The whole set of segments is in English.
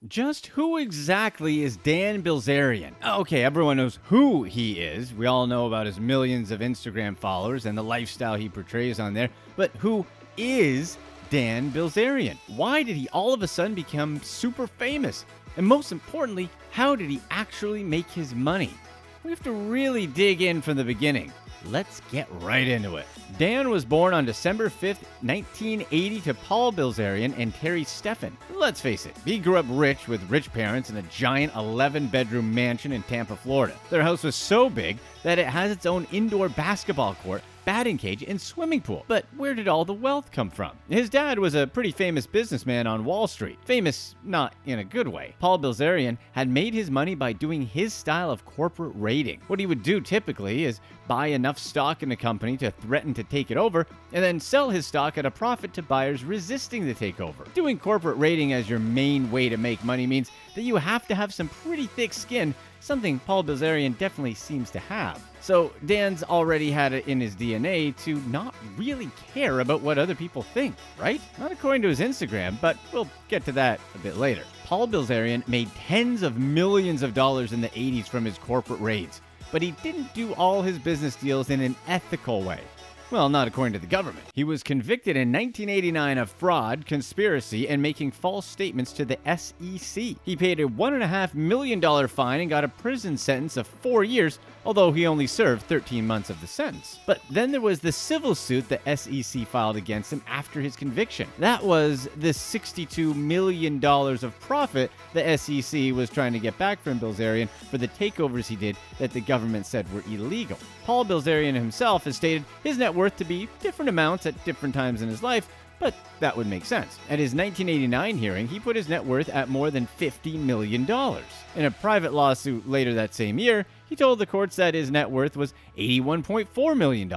Just who exactly is Dan Bilzerian? Okay, everyone knows who he is. We all know about his millions of Instagram followers and the lifestyle he portrays on there. But who is Dan Bilzerian? Why did he all of a sudden become super famous? And most importantly, how did he actually make his money? We have to really dig in from the beginning. Let's get right into it. Dan was born on December 5th, 1980 to Paul Bilzerian and Terry Steffen. Let's face it, he grew up rich with rich parents in a giant 11-bedroom mansion in Tampa, Florida. Their house was so big that it has its own indoor basketball court, batting cage, and swimming pool. But where did all the wealth come from? His dad was a pretty famous businessman on Wall Street. Famous, not in a good way. Paul Bilzerian had made his money by doing his style of corporate raiding. What he would do typically is buy enough stock in a company to threaten to take it over, and then sell his stock at a profit to buyers resisting the takeover. Doing corporate raiding as your main way to make money means that you have to have some pretty thick skin, something Paul Bilzerian definitely seems to have. So Dan's already had it in his DNA to not really care about what other people think, right? Not according to his Instagram, but we'll get to that a bit later. Paul Bilzerian made tens of millions of dollars in the 80s from his corporate raids, but he didn't do all his business deals in an ethical way. Well, not according to the government. He was convicted in 1989 of fraud, conspiracy, and making false statements to the SEC. He paid a $1.5 million fine and got a prison sentence of 4 years, although he only served 13 months of the sentence. But then there was the civil suit the SEC filed against him after his conviction. That was the $62 million of profit the SEC was trying to get back from Bilzerian for the takeovers he did that the government said were illegal. Paul Bilzerian himself has stated his net worth to be different amounts at different times in his life, but that would make sense. At his 1989 hearing, he put his net worth at more than $50 million. In a private lawsuit later that same year, he told the courts that his net worth was $81.4 million.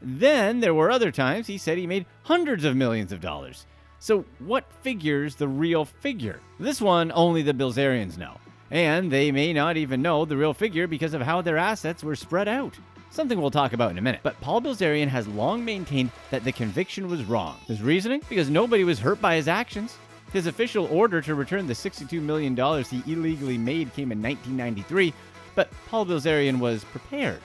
Then there were other times he said he made hundreds of millions of dollars. So what figure's the real figure? This one only the Bilzerians know. And they may not even know the real figure because of how their assets were spread out. Something we'll talk about in a minute. But Paul Bilzerian has long maintained that the conviction was wrong. His reasoning? Because nobody was hurt by his actions. His official order to return the $62 million he illegally made came in 1993, but Paul Bilzerian was prepared.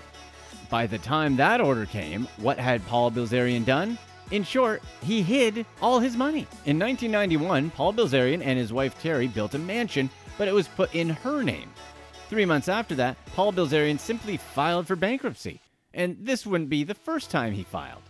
By the time that order came, what had Paul Bilzerian done? In short, he hid all his money. In 1991, Paul Bilzerian and his wife Terry built a mansion, but it was put in her name. 3 months after that, Paul Bilzerian simply filed for bankruptcy. And this wouldn't be the first time he filed.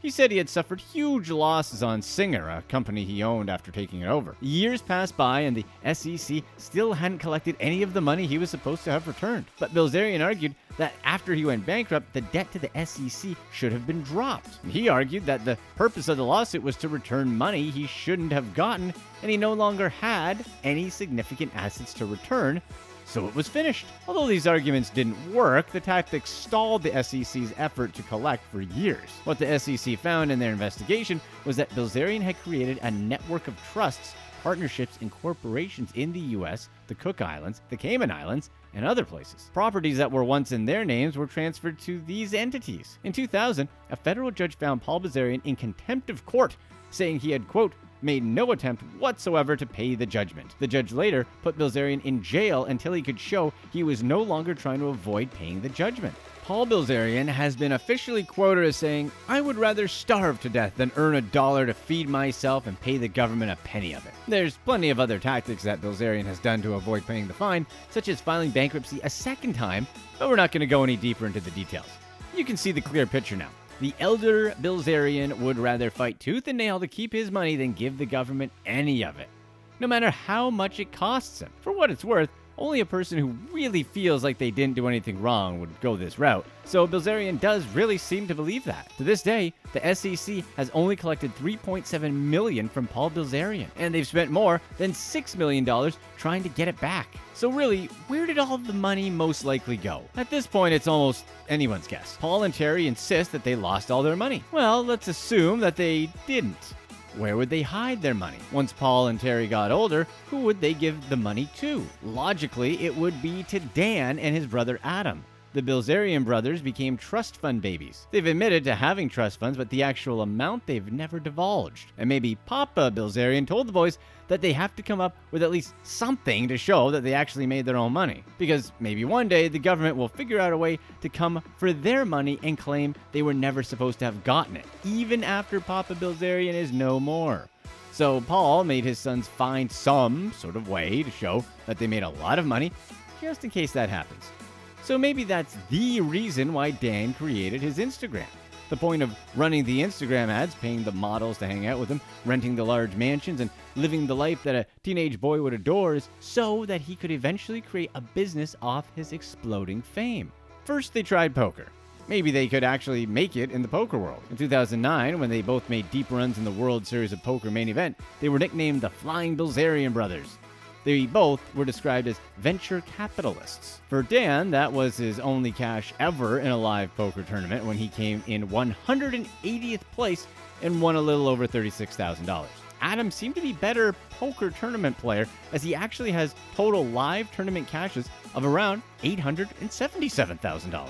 He said he had suffered huge losses on Singer, a company he owned after taking it over. Years passed by and the SEC still hadn't collected any of the money he was supposed to have returned. But Bilzerian argued that after he went bankrupt, the debt to the SEC should have been dropped. He argued that the purpose of the lawsuit was to return money he shouldn't have gotten, and he no longer had any significant assets to return, so it was finished. Although these arguments didn't work, the tactics stalled the SEC's effort to collect for years. What the SEC found in their investigation was that Bilzerian had created a network of trusts, partnerships, and corporations in the US, the Cook Islands, the Cayman Islands, and other places. Properties that were once in their names were transferred to these entities. In 2000, a federal judge found Paul Bilzerian in contempt of court, saying he had, quote, made no attempt whatsoever to pay the judgment. The judge later put Bilzerian in jail until he could show he was no longer trying to avoid paying the judgment. Paul Bilzerian has been officially quoted as saying, "I would rather starve to death than earn $1 to feed myself and pay the government a penny of it." There's plenty of other tactics that Bilzerian has done to avoid paying the fine, such as filing bankruptcy a second time, but we're not going to go any deeper into the details. You can see the clear picture now. The elder Bilzerian would rather fight tooth and nail to keep his money than give the government any of it, no matter how much it costs him. For what it's worth, only a person who really feels like they didn't do anything wrong would go this route, so Bilzerian does really seem to believe that. To this day, the SEC has only collected $3.7 million from Paul Bilzerian, and they've spent more than $6 million trying to get it back. So really, where did all the money most likely go? At this point, it's almost anyone's guess. Paul and Terry insist that they lost all their money. Well, let's assume that they didn't. Where would they hide their money? Once Paul and Terry got older, who would they give the money to? Logically, it would be to Dan and his brother Adam. the Bilzerian brothers became trust fund babies. They've admitted to having trust funds, but the actual amount they've never divulged. And maybe Papa Bilzerian told the boys that they have to come up with at least something to show that they actually made their own money. Because maybe one day the government will figure out a way to come for their money and claim they were never supposed to have gotten it, even after Papa Bilzerian is no more. So Paul made his sons find some sort of way to show that they made a lot of money, just in case that happens. So maybe that's the reason why Dan created his Instagram. The point of running the Instagram ads, paying the models to hang out with him, renting the large mansions, and living the life that a teenage boy would adore is so that he could eventually create a business off his exploding fame. First, they tried poker. Maybe they could actually make it in the poker world. In 2009, when they both made deep runs in the World Series of Poker main event, they were nicknamed the Flying Bilzerian Brothers. They both were described as venture capitalists. For Dan, that was his only cash ever in a live poker tournament when he came in 180th place and won a little over $36,000. Adam seemed to be better poker tournament player as he actually has total live tournament cashes of around $877,000.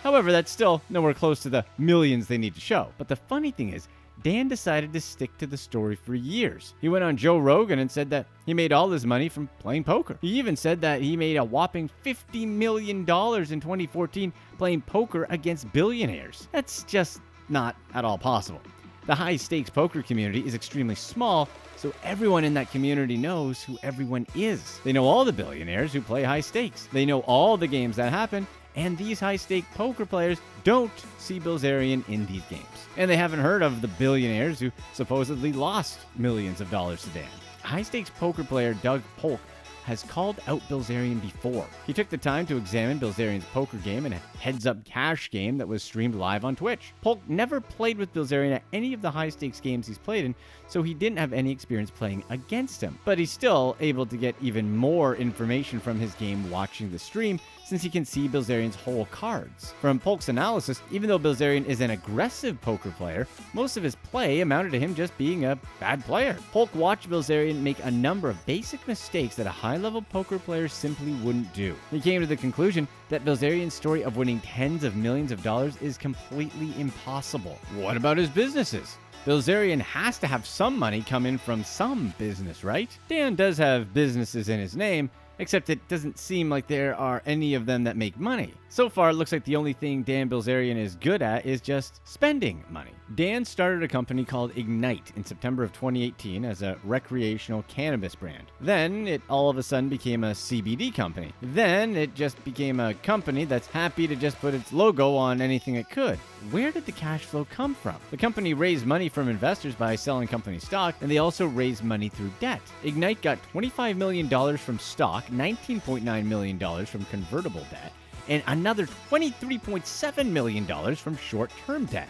However, that's still nowhere close to the millions they need to show. But the funny thing is, Dan decided to stick to the story for years. He went on Joe Rogan and said that he made all his money from playing poker. He even said that he made a whopping $50 million in 2014 playing poker against billionaires. That's just not at all possible. The high-stakes poker community is extremely small, so everyone in that community knows who everyone is. They know all the billionaires who play high stakes. They know all the games that happen, and these high-stake poker players don't see Bilzerian in these games. And they haven't heard of the billionaires who supposedly lost millions of dollars to Dan. High-stakes poker player Doug Polk has called out Bilzerian before. He took the time to examine Bilzerian's poker game in a heads-up cash game that was streamed live on Twitch. Polk never played with Bilzerian at any of the high-stakes games he's played in, so he didn't have any experience playing against him. But he's still able to get even more information from his game watching the stream, since he can see Bilzerian's whole cards. From Polk's analysis, even though Bilzerian is an aggressive poker player, most of his play amounted to him just being a bad player. Polk watched Bilzerian make a number of basic mistakes that a high-level poker player simply wouldn't do. He came to the conclusion that Bilzerian's story of winning tens of millions of dollars is completely impossible. What about his businesses? Bilzerian has to have some money come in from some business, right? Dan does have businesses in his name, except it doesn't seem like there are any of them that make money. So far, it looks like the only thing Dan Bilzerian is good at is just spending money. Dan started a company called Ignite in September of 2018 as a recreational cannabis brand. Then it all of a sudden became a CBD company. Then it just became a company that's happy to just put its logo on anything it could. Where did the cash flow come from? The company raised money from investors by selling company stock, and they also raised money through debt. Ignite got $25 million from stock, $19.9 million from convertible debt, and another $23.7 million from short-term debt.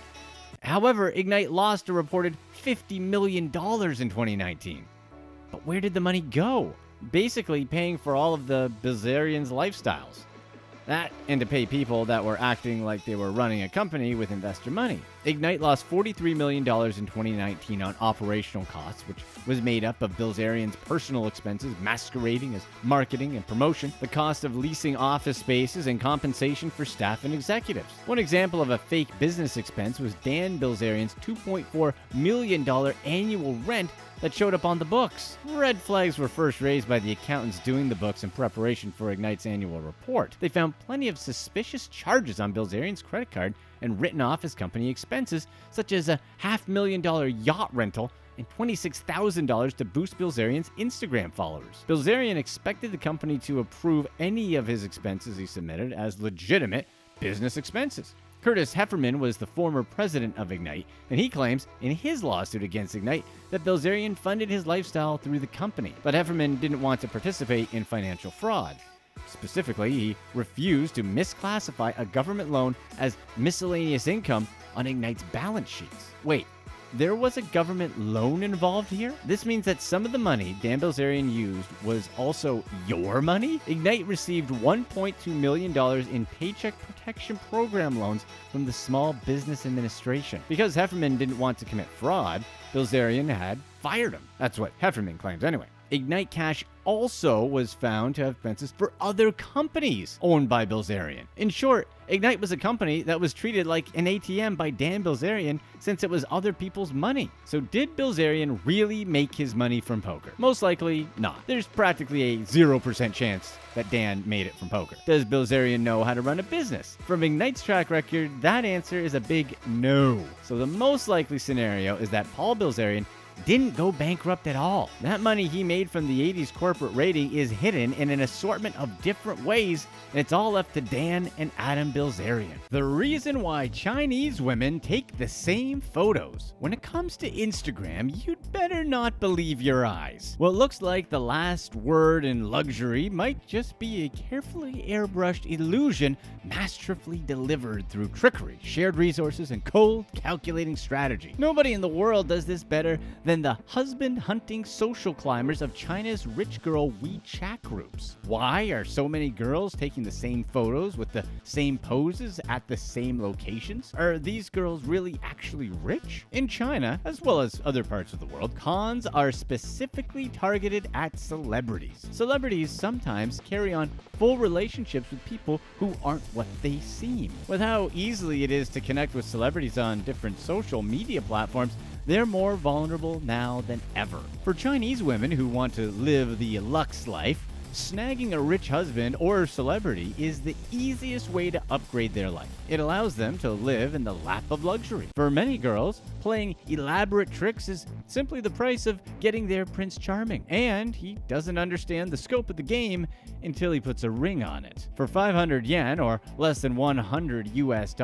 However, Ignite lost a reported $50 million in 2019. But where did the money go? Basically paying for all of the Bilzerians' lifestyles. That, and to pay people that were acting like they were running a company with investor money. Ignite lost $43 million in 2019 on operational costs, which was made up of Bilzerian's personal expenses masquerading as marketing and promotion, the cost of leasing office spaces, and compensation for staff and executives. One example of a fake business expense was Dan Bilzerian's $2.4 million annual rent that showed up on the books. Red flags were first raised by the accountants doing the books in preparation for Ignite's annual report. They found plenty of suspicious charges on Bilzerian's credit card and written off his company expenses, such as a $500,000 yacht rental and $26,000 to boost Bilzerian's Instagram followers. Bilzerian expected the company to approve any of his expenses he submitted as legitimate business expenses. Curtis Hefferman was the former president of Ignite, and he claims in his lawsuit against Ignite that Bilzerian funded his lifestyle through the company. But Hefferman didn't want to participate in financial fraud. Specifically, he refused to misclassify a government loan as miscellaneous income on Ignite's balance sheets. Wait, there was a government loan involved here? This means that some of the money Dan Bilzerian used was also your money? Ignite received $1.2 million in Paycheck Protection Program loans from the Small Business Administration. Because Hefferman didn't want to commit fraud, Bilzerian had fired him. That's what Hefferman claims anyway. Ignite cashed also was found to have expenses for other companies owned by Bilzerian. In short, Ignite was a company that was treated like an ATM by Dan Bilzerian since it was other people's money. So did Bilzerian really make his money from poker? Most likely not. There's practically a 0% chance that Dan made it from poker. Does Bilzerian know how to run a business? From Ignite's track record, that answer is a big no. So the most likely scenario is that Paul Bilzerian didn't go bankrupt at all. That money he made from the 80s corporate rating is hidden in an assortment of different ways, and it's all left to Dan and Adam Bilzerian. The reason why Chinese women take the same photos. When it comes to Instagram, you'd better not believe your eyes. What looks like the last word in luxury might just be a carefully airbrushed illusion masterfully delivered through trickery, shared resources, and cold calculating strategy. Nobody in the world does this better than the husband-hunting social climbers of China's rich girl WeChat groups. Why are so many girls taking the same photos with the same poses at the same locations? Are these girls really actually rich? In China, as well as other parts of the world, cons are specifically targeted at celebrities. Celebrities sometimes carry on full relationships with people who aren't what they seem. With how easily it is to connect with celebrities on different social media platforms, they're more vulnerable now than ever. For Chinese women who want to live the luxe life, snagging a rich husband or celebrity is the easiest way to upgrade their life. It allows them to live in the lap of luxury. For many girls, playing elaborate tricks is simply the price of getting their Prince Charming, and he doesn't understand the scope of the game until he puts a ring on it. For 500 yen, or less than $100 US,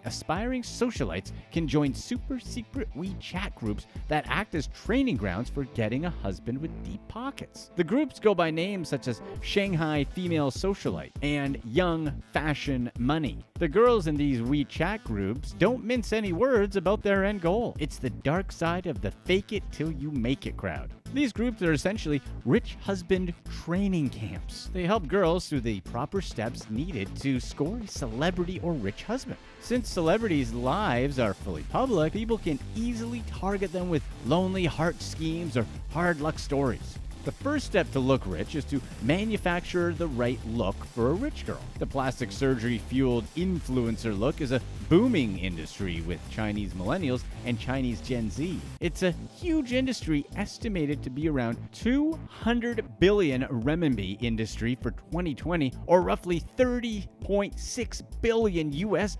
aspiring socialites can join super secret WeChat groups that act as training grounds for getting a husband with deep pockets. The groups go by names such as Shanghai Female Socialite and Young Fashion Money. The girls in these WeChat groups don't mince any words about their end goal. It's the dark side of the fake it till you make it crowd. These groups are essentially rich husband training camps. They help girls through the proper steps needed to score a celebrity or rich husband. Since celebrities' lives are fully public, people can easily target them with lonely heart schemes or hard luck stories. The first step to look rich is to manufacture the right look for a rich girl. The plastic surgery-fueled influencer look is a booming industry with Chinese millennials and Chinese Gen Z. It's a huge industry estimated to be around 200 billion renminbi industry for 2020, or roughly $30.6 billion US.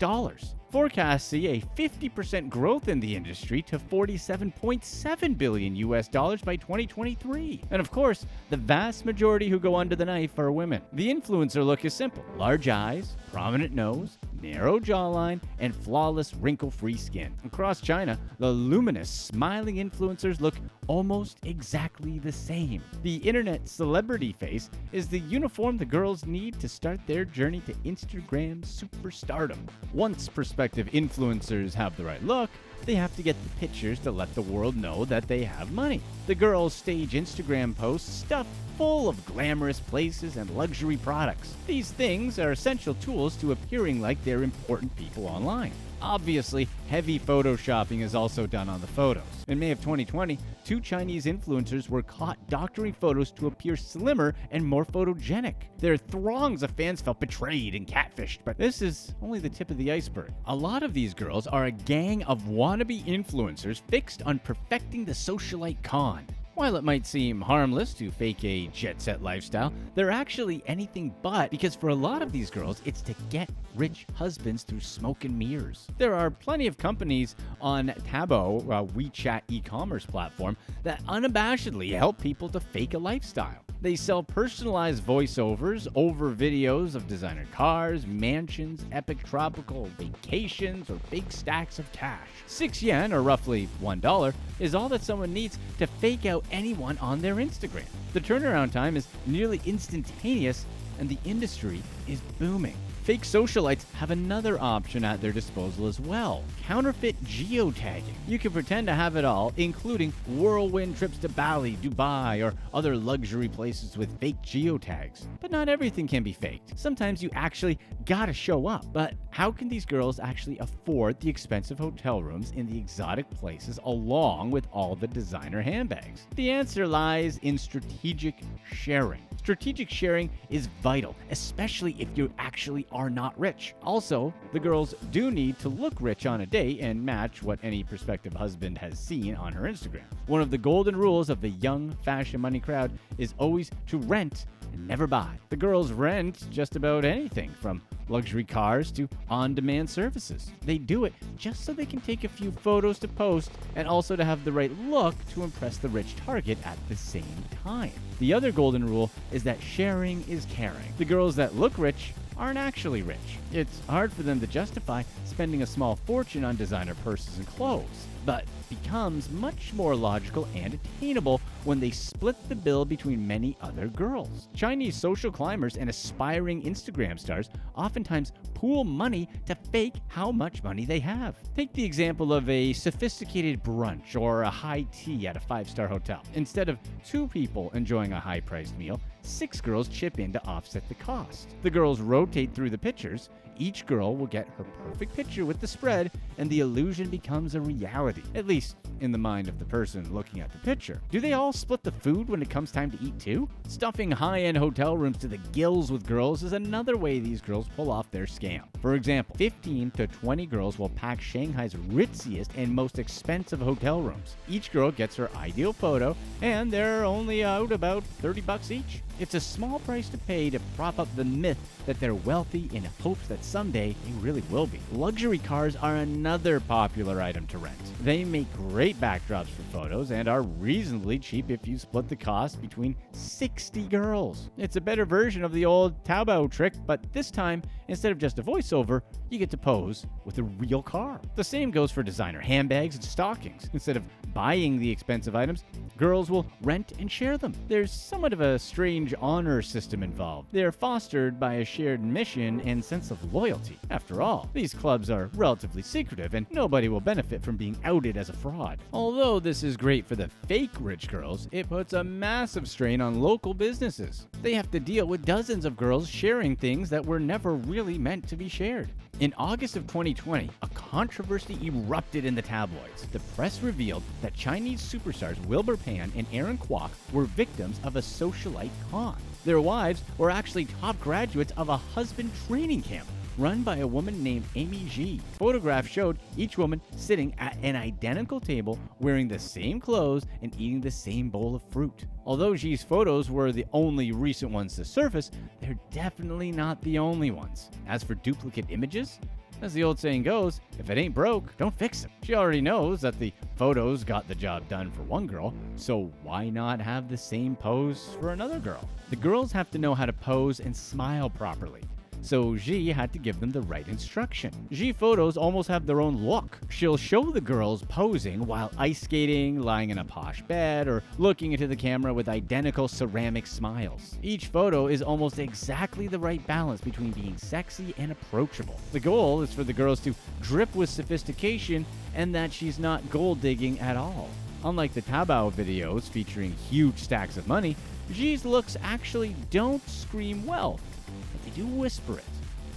Forecasts see a 50% growth in the industry to $47.7 billion US by 2023. And of course, the vast majority who go under the knife are women. The influencer look is simple: large eyes, prominent nose, narrow jawline, and flawless wrinkle-free skin. Across China, the luminous, smiling influencers look almost exactly the same. The internet celebrity face is the uniform the girls need to start their journey to Instagram superstardom. Once prospective influencers have the right look, they have to get the pictures to let the world know that they have money. The girls stage Instagram posts stuffed full of glamorous places and luxury products. These things are essential tools to appearing like they're important people online. Obviously, heavy photoshopping is also done on the photos. In May of 2020, 2 Chinese influencers were caught doctoring photos to appear slimmer and more photogenic. Their throngs of fans felt betrayed and catfished, but this is only the tip of the iceberg. A lot of these girls are a gang of wannabe influencers fixed on perfecting the socialite con. While it might seem harmless to fake a jet-set lifestyle, they're actually anything but, because for a lot of these girls, it's to get rich husbands through smoke and mirrors. There are plenty of companies on Taobao, a WeChat e-commerce platform, that unabashedly help people to fake a lifestyle. They sell personalized voiceovers over videos of designer cars, mansions, epic tropical vacations, or big stacks of cash. 6 yen, or roughly $1, is all that someone needs to fake out anyone on their Instagram. The turnaround time is nearly instantaneous, and the industry is booming. Fake socialites have another option at their disposal as well: counterfeit geotagging. You can pretend to have it all, including whirlwind trips to Bali, Dubai, or other luxury places with fake geotags. But not everything can be faked. Sometimes you actually gotta show up. But how can these girls actually afford the expensive hotel rooms in the exotic places along with all the designer handbags? The answer lies in strategic sharing. Strategic sharing is vital, especially if you actually are not rich. Also, the girls do need to look rich on a date and match what any prospective husband has seen on her Instagram. One of the golden rules of the young fashion money crowd is always to rent and never buy. The girls rent just about anything from luxury cars to on-demand services. They do it just so they can take a few photos to post and also to have the right look to impress the rich target at the same time. The other golden rule is that sharing is caring. The girls that look rich aren't actually rich. It's hard for them to justify spending a small fortune on designer purses and clothes, but becomes much more logical and attainable when they split the bill between many other girls. Chinese social climbers and aspiring Instagram stars oftentimes pool money to fake how much money they have. Take the example of a sophisticated brunch or a high tea at a 5-star hotel. Instead of 2 people enjoying a high-priced meal, 6 girls chip in to offset the cost. The girls rotate through the pictures. Each girl will get her perfect picture with the spread, and the illusion becomes a reality, at least in the mind of the person looking at the picture. Do they all split the food when it comes time to eat too? Stuffing high-end hotel rooms to the gills with girls is another way these girls pull off their scam. For example, 15 to 20 girls will pack Shanghai's ritziest and most expensive hotel rooms. Each girl gets her ideal photo, and they're only out about $30 each. It's a small price to pay to prop up the myth that they're wealthy in hopes that someday they really will be. Luxury cars are another popular item to rent. They make great backdrops for photos and are reasonably cheap if you split the cost between 60 girls. It's a better version of the old Taobao trick, but this time, instead of just a voiceover, you get to pose with a real car. The same goes for designer handbags and stockings. Instead of buying the expensive items, girls will rent and share them. There's somewhat of a strange honor system involved. They're fostered by a shared mission and sense of loyalty. After all, these clubs are relatively secretive and nobody will benefit from being outed as a fraud. Although this is great for the fake rich girls, it puts a massive strain on local businesses. They have to deal with dozens of girls sharing things that were never really meant to be shared. In August of 2020, a controversy erupted in the tabloids. The press revealed that Chinese superstars Wilbur Pan and Aaron Kwok were victims of a socialite con. Their wives were actually top graduates of a husband training camp run by a woman named Amy G. Photographs showed each woman sitting at an identical table, wearing the same clothes and eating the same bowl of fruit. Although G's photos were the only recent ones to surface, they're definitely not the only ones. As for duplicate images, as the old saying goes, if it ain't broke, don't fix it. She already knows that the photos got the job done for one girl, so why not have the same pose for another girl? The girls have to know how to pose and smile properly, so Xi had to give them the right instruction. Xi photos almost have their own look. She'll show the girls posing while ice skating, lying in a posh bed, or looking into the camera with identical ceramic smiles. Each photo is almost exactly the right balance between being sexy and approachable. The goal is for the girls to drip with sophistication and that she's not gold digging at all. Unlike the Taobao videos featuring huge stacks of money, Xi's looks actually don't scream wealth, but they do whisper it.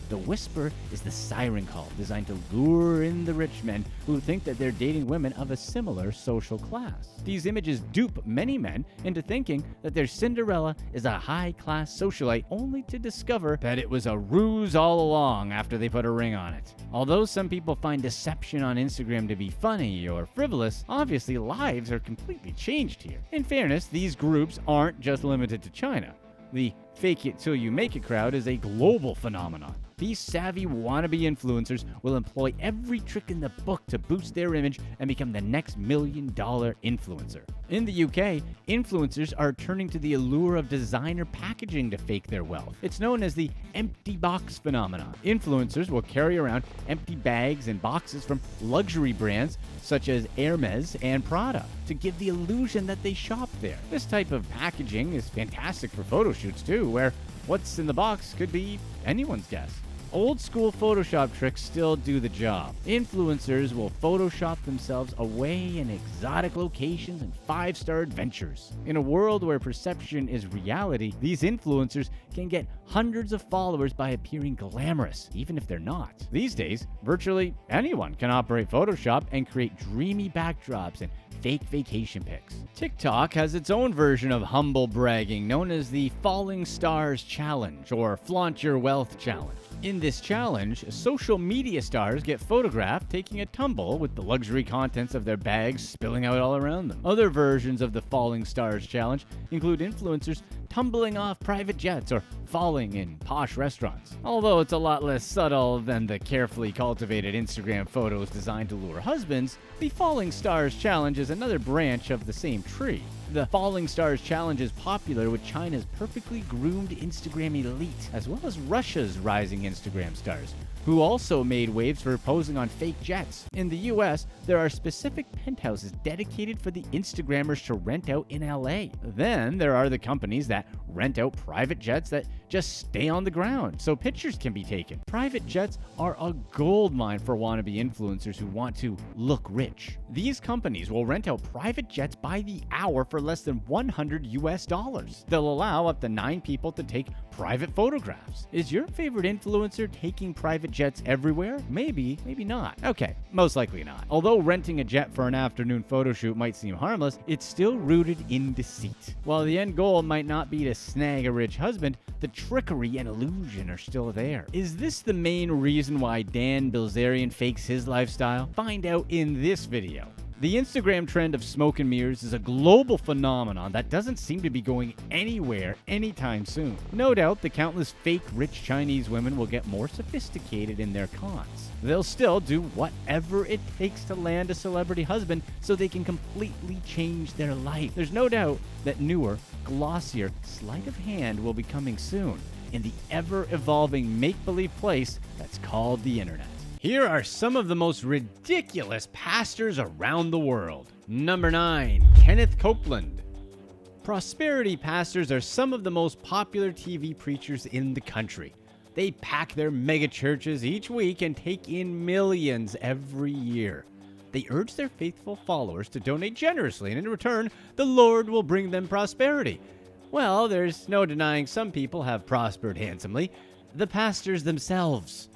The whisper is the siren call designed to lure in the rich men who think that they're dating women of a similar social class. These images dupe many men into thinking that their Cinderella is a high-class socialite, only to discover that it was a ruse all along after they put a ring on it. Although some people find deception on Instagram to be funny or frivolous, obviously lives are completely changed here. In fairness, these groups aren't just limited to China. The fake it till you make it crowd is a global phenomenon. These savvy wannabe influencers will employ every trick in the book to boost their image and become the next $1 million influencer. In the UK, influencers are turning to the allure of designer packaging to fake their wealth. It's known as the empty box phenomenon. Influencers will carry around empty bags and boxes from luxury brands such as Hermes and Prada to give the illusion that they shop there. This type of packaging is fantastic for photo shoots too, where what's in the box could be anyone's guess. old school Photoshop tricks still do the job. Influencers will Photoshop themselves away in exotic locations and five-star adventures. In a world where perception is reality, these influencers can get hundreds of followers by appearing glamorous, even if they're not. These days, virtually anyone can operate Photoshop and create dreamy backdrops and fake vacation pics. TikTok has its own version of humble bragging known as the Falling Stars Challenge or Flaunt Your Wealth Challenge. In this challenge, social media stars get photographed taking a tumble with the luxury contents of their bags spilling out all around them. Other versions of the Falling Stars Challenge include influencers tumbling off private jets or falling in posh restaurants. Although it's a lot less subtle than the carefully cultivated Instagram photos designed to lure husbands, the Falling Stars Challenge is another branch of the same tree. The Falling Stars Challenge is popular with China's perfectly groomed Instagram elite, as well as Russia's rising Instagram stars, who also made waves for posing on fake jets. In the US, there are specific penthouses dedicated for the Instagrammers to rent out in LA. Then there are the companies that rent out private jets that just stay on the ground so pictures can be taken. Private jets are a goldmine for wannabe influencers who want to look rich. These companies will rent out private jets by the hour for less than $100. They'll allow up to 9 people to take private photographs. Is your favorite influencer taking private jets everywhere? Maybe, maybe not. Okay, most likely not. Although renting a jet for an afternoon photo shoot might seem harmless, it's still rooted in deceit. While the end goal might not be to snag a rich husband, the trickery and illusion are still there. Is this the main reason why Dan Bilzerian fakes his lifestyle? Find out in this video. The Instagram trend of smoke and mirrors is a global phenomenon that doesn't seem to be going anywhere anytime soon. No doubt the countless fake rich Chinese women will get more sophisticated in their cons. They'll still do whatever it takes to land a celebrity husband so they can completely change their life. There's no doubt that newer, glossier sleight of hand will be coming soon in the ever-evolving make-believe place that's called the internet. Here are some of the most ridiculous pastors around the world. Number 9. Kenneth Copeland. Prosperity pastors are some of the most popular TV preachers in the country. They pack their mega churches each week and take in millions every year. They urge their faithful followers to donate generously, and in return, the Lord will bring them prosperity. Well, there's no denying some people have prospered handsomely. The pastors themselves.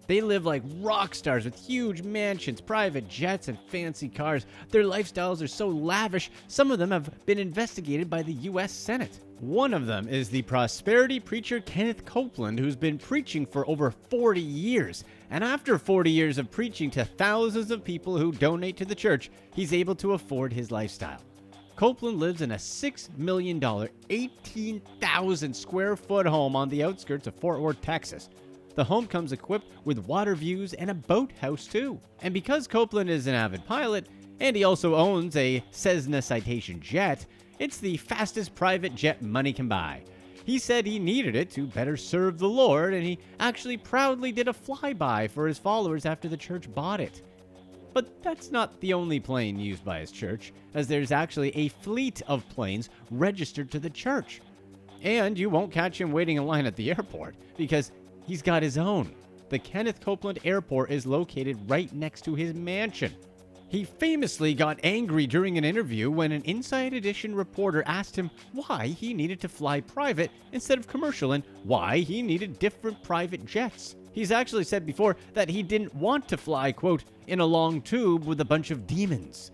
They live like rock stars with huge mansions, private jets, and fancy cars. Their lifestyles are so lavish, some of them have been investigated by the U.S. Senate. One of them is the prosperity preacher Kenneth Copeland, who's been preaching for over 40 years. And after 40 years of preaching to thousands of people who donate to the church, he's able to afford his lifestyle. Copeland lives in a $6 million, 18,000 square foot home on the outskirts of Fort Worth, Texas. The home comes equipped with water views and a boathouse too. And because Copeland is an avid pilot, and he also owns a Cessna Citation jet, it's the fastest private jet money can buy. He said he needed it to better serve the Lord, and he actually proudly did a flyby for his followers after the church bought it. But that's not the only plane used by his church, as there's actually a fleet of planes registered to the church. And you won't catch him waiting in line at the airport, because he's got his own. The Kenneth Copeland Airport is located right next to his mansion. He famously got angry during an interview when an Inside Edition reporter asked him why he needed to fly private instead of commercial and why he needed different private jets. He's actually said before that he didn't want to fly, quote, in a long tube with a bunch of demons.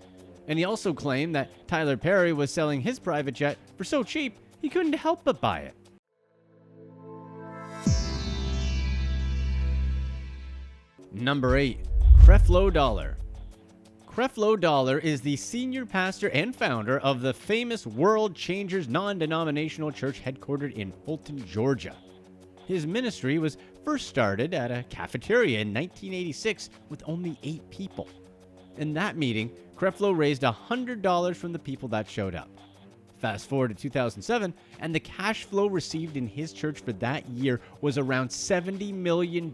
And he also claimed that Tyler Perry was selling his private jet for so cheap he couldn't help but buy it. Number 8. Creflo Dollar. Creflo Dollar is the senior pastor and founder of the famous World Changers non-denominational church headquartered in Fulton, Georgia. His ministry was first started at a cafeteria in 1986 with only 8 people. In that meeting, Creflo raised $100 from the people that showed up. Fast forward to 2007, and the cash flow received in his church for that year was around $70 million.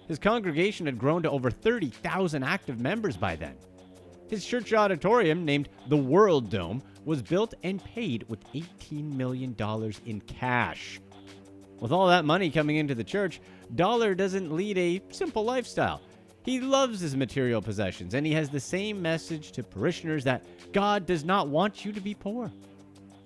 His congregation had grown to over 30,000 active members by then. His church auditorium, named the World Dome, was built and paid with $18 million in cash. With all that money coming into the church, Dollar doesn't lead a simple lifestyle. He loves his material possessions, and he has the same message to parishioners that God does not want you to be poor.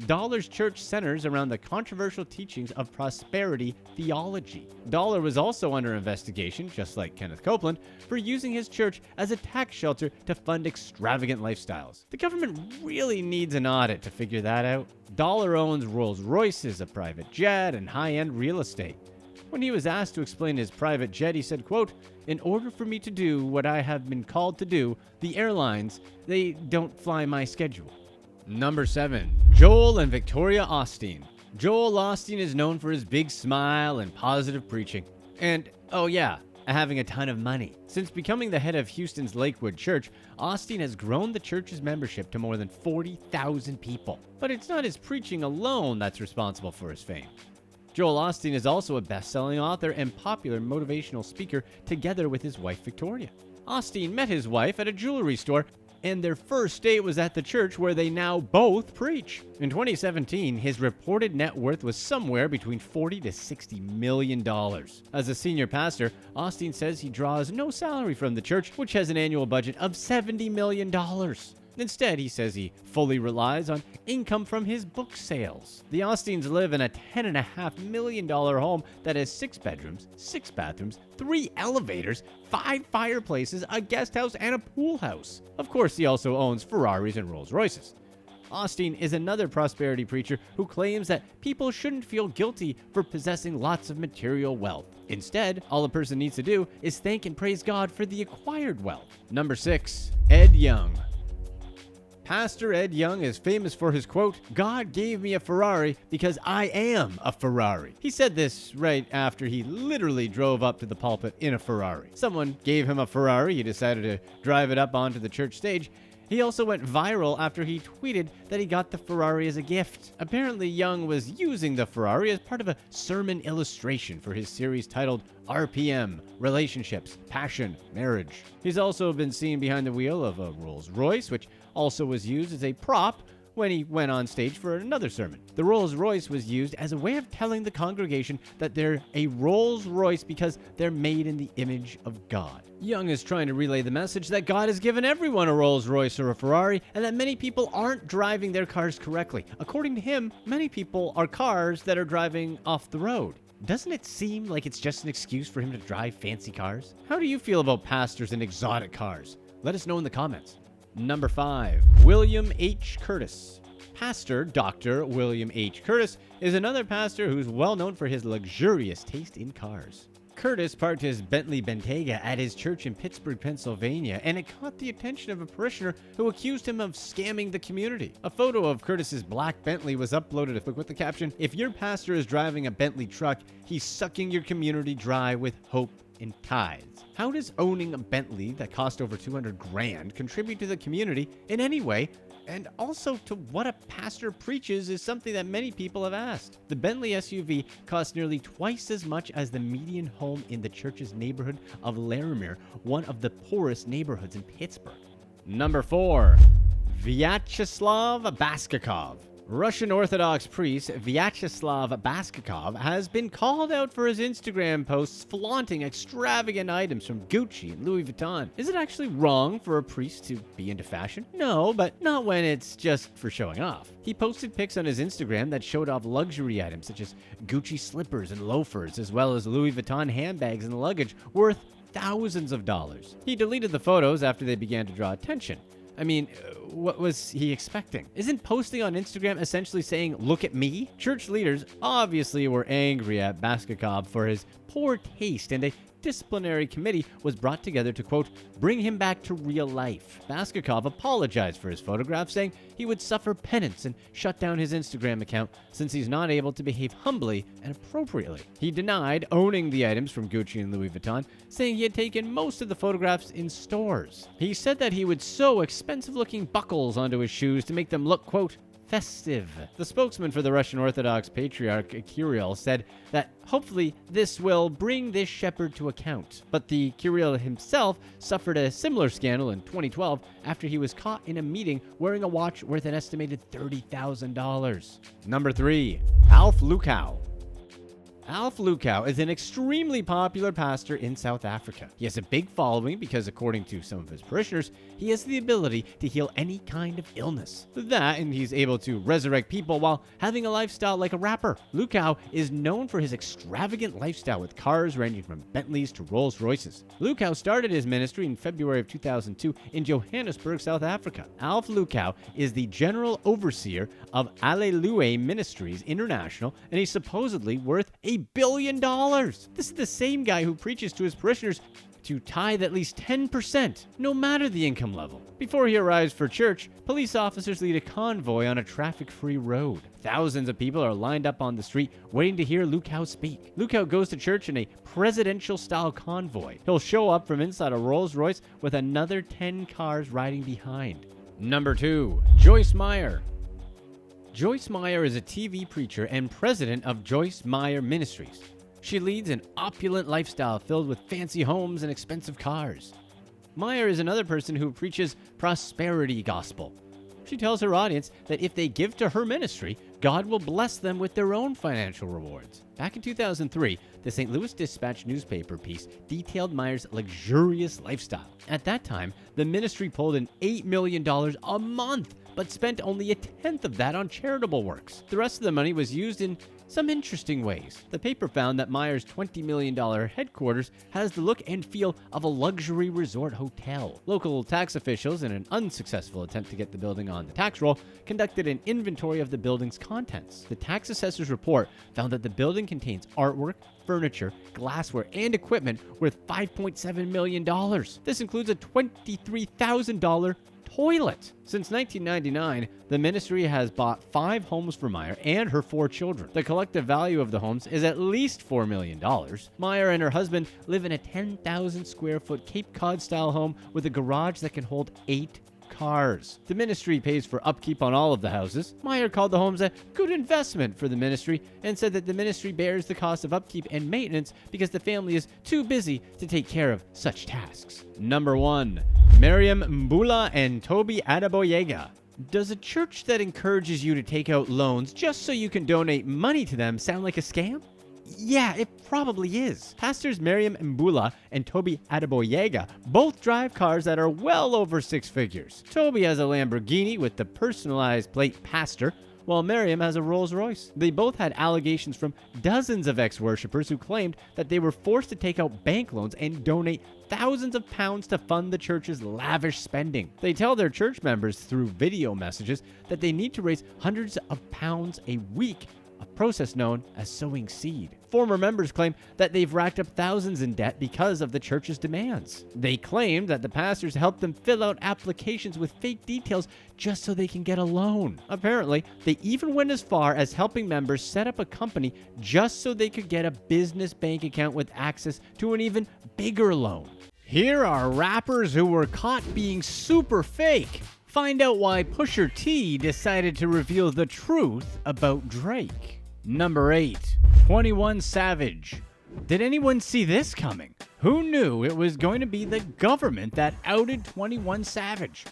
Dollar's church centers around the controversial teachings of prosperity theology. Dollar was also under investigation, just like Kenneth Copeland, for using his church as a tax shelter to fund extravagant lifestyles. The government really needs an audit to figure that out. Dollar owns Rolls-Royces, a private jet, and high-end real estate. When he was asked to explain his private jet, he said, quote, "In order for me to do what I have been called to do, the airlines, they don't fly my schedule." Number 7. Joel and Victoria Osteen. Joel Osteen is known for his big smile and positive preaching. And, oh yeah, having a ton of money. Since becoming the head of Houston's Lakewood Church, Osteen has grown the church's membership to more than 40,000 people. But it's not his preaching alone that's responsible for his fame. Joel Osteen is also a best-selling author and popular motivational speaker together with his wife Victoria. Osteen met his wife at a jewelry store, and their first date was at the church where they now both preach. In 2017, his reported net worth was somewhere between $40 to $60 million. As a senior pastor, Osteen says he draws no salary from the church, which has an annual budget of $70 million. Instead, he says he fully relies on income from his book sales. The Osteens live in a $10.5 million home that has 6 bedrooms, 6 bathrooms, 3 elevators, 5 fireplaces, a guest house, and a pool house. Of course, he also owns Ferraris and Rolls-Royces. Osteen is another prosperity preacher who claims that people shouldn't feel guilty for possessing lots of material wealth. Instead, all a person needs to do is thank and praise God for the acquired wealth. Number 6. Ed Young. Pastor Ed Young is famous for his quote, "God gave me a Ferrari because I am a Ferrari." He said this right after he literally drove up to the pulpit in a Ferrari. Someone gave him a Ferrari, he decided to drive it up onto the church stage. He also went viral after he tweeted that he got the Ferrari as a gift. Apparently, Young was using the Ferrari as part of a sermon illustration for his series titled RPM, Relationships, Passion, Marriage. He's also been seen behind the wheel of a Rolls-Royce, which also was used as a prop when he went on stage for another sermon. The Rolls-Royce was used as a way of telling the congregation that they're a Rolls-Royce because they're made in the image of God. Young is trying to relay the message that God has given everyone a Rolls-Royce or a Ferrari, and that many people aren't driving their cars correctly. According to him, many people are cars that are driving off the road. Doesn't it seem like it's just an excuse for him to drive fancy cars? How do you feel about pastors and exotic cars? Let us know in the comments. Number 5. William H. Curtis. Pastor Dr. William H. Curtis is another pastor who's well known for his luxurious taste in cars. Curtis parked his Bentley Bentayga at his church in Pittsburgh, Pennsylvania, and it caught the attention of a parishioner who accused him of scamming the community. A photo of Curtis's black Bentley was uploaded with the caption, "If your pastor is driving a Bentley truck, he's sucking your community dry with hope and tithes." How does owning a Bentley that cost over $200,000 contribute to the community in any way? And also to what a pastor preaches is something that many people have asked. The Bentley SUV costs nearly twice as much as the median home in the church's neighborhood of Laramie, one of the poorest neighborhoods in Pittsburgh. Number 4. Vyacheslav Baskakov. Russian Orthodox priest Vyacheslav Baskakov has been called out for his Instagram posts flaunting extravagant items from Gucci and Louis Vuitton. Is it actually wrong for a priest to be into fashion? No, but not when it's just for showing off. He posted pics on his Instagram that showed off luxury items such as Gucci slippers and loafers, as well as Louis Vuitton handbags and luggage worth thousands of dollars. He deleted the photos after they began to draw attention. I mean, what was he expecting? Isn't posting on Instagram essentially saying, "Look at me"? Church leaders obviously were angry at Baskakov for his poor taste, and a disciplinary committee was brought together to, quote, "bring him back to real life." Baskakov apologized for his photograph, saying he would suffer penance and shut down his Instagram account since he's not able to behave humbly and appropriately. He denied owning the items from Gucci and Louis Vuitton, saying he had taken most of the photographs in stores. He said that he would sew expensive-looking buckles onto his shoes to make them look, quote, festive. The spokesman for the Russian Orthodox Patriarch Kirill said that hopefully this will bring this shepherd to account. But the Kirill himself suffered a similar scandal in 2012 after he was caught in a meeting wearing a watch worth an estimated $30,000. Number 3. Alf Lukow. Alf Lukau is an extremely popular pastor in South Africa. He has a big following because, according to some of his parishioners, he has the ability to heal any kind of illness. That, and he's able to resurrect people while having a lifestyle like a rapper. Lukau is known for his extravagant lifestyle with cars ranging from Bentleys to Rolls Royces. Lukau started his ministry in February of 2002 in Johannesburg, South Africa. Alf Lukau is the general overseer of Alleluia Ministries International, and he's supposedly worth $1 billion. This is the same guy who preaches to his parishioners to tithe at least 10%, no matter the income level. Before he arrives for church, police officers lead a convoy on a traffic-free road. Thousands of people are lined up on the street waiting to hear Lukau speak. Lukau goes to church in a presidential-style convoy. He'll show up from inside a Rolls Royce with another 10 cars riding behind. Number 2. Joyce Meyer. Joyce Meyer is a TV preacher and president of Joyce Meyer Ministries. She leads an opulent lifestyle filled with fancy homes and expensive cars. Meyer is another person who preaches prosperity gospel. She tells her audience that if they give to her ministry, God will bless them with their own financial rewards. Back in 2003, the St. Louis Dispatch newspaper piece detailed Meyer's luxurious lifestyle. At that time, the ministry pulled in $8 million a month, but spent only a tenth of that on charitable works. The rest of the money was used in some interesting ways. The paper found that Meyer's $20 million headquarters has the look and feel of a luxury resort hotel. Local tax officials, in an unsuccessful attempt to get the building on the tax roll, conducted an inventory of the building's contents. The tax assessor's report found that the building contains artwork, furniture, glassware, and equipment worth $5.7 million. This includes a $23,000 toilet. Since 1999, the ministry has bought 5 homes for Meyer and her 4 children. The collective value of the homes is at least $4 million. Meyer and her husband live in a 10,000 square foot Cape Cod style home with a garage that can hold 8 cars. The ministry pays for upkeep on all of the houses. Meyer called the homes a good investment for the ministry and said that the ministry bears the cost of upkeep and maintenance because the family is too busy to take care of such tasks. Number 1. Miriam Mbula and Toby Adeboyega. Does a church that encourages you to take out loans just so you can donate money to them sound like a scam? Yeah, it probably is. Pastors Miriam Mbula and Toby Adeboyega both drive cars that are well over 6 figures. Toby has a Lamborghini with the personalized plate Pastor, while Miriam has a Rolls Royce. They both had allegations from dozens of ex-worshippers who claimed that they were forced to take out bank loans and donate thousands of pounds to fund the church's lavish spending. They tell their church members through video messages that they need to raise hundreds of pounds a week, a process known as sowing seed. Former members claim that they've racked up thousands in debt because of the church's demands. They claimed that the pastors helped them fill out applications with fake details just so they can get a loan. Apparently, they even went as far as helping members set up a company just so they could get a business bank account with access to an even bigger loan. Here are rappers who were caught being super fake. Find out why Pusha T decided to reveal the truth about Drake. Number 8. 21 Savage. Did anyone see this coming? Who knew it was going to be the government that outed 21 Savage?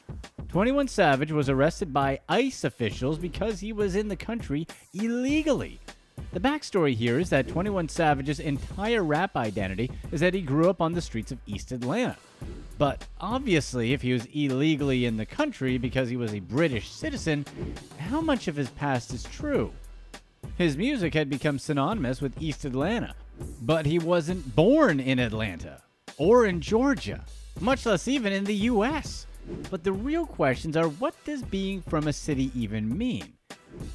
21 Savage was arrested by ICE officials because he was in the country illegally. The backstory here is that 21 Savage's entire rap identity is that he grew up on the streets of East Atlanta. But obviously, if he was illegally in the country because he was a British citizen, how much of his past is true? His music had become synonymous with East Atlanta, but he wasn't born in Atlanta or in Georgia, much less even in the US. But the real questions are, what does being from a city even mean?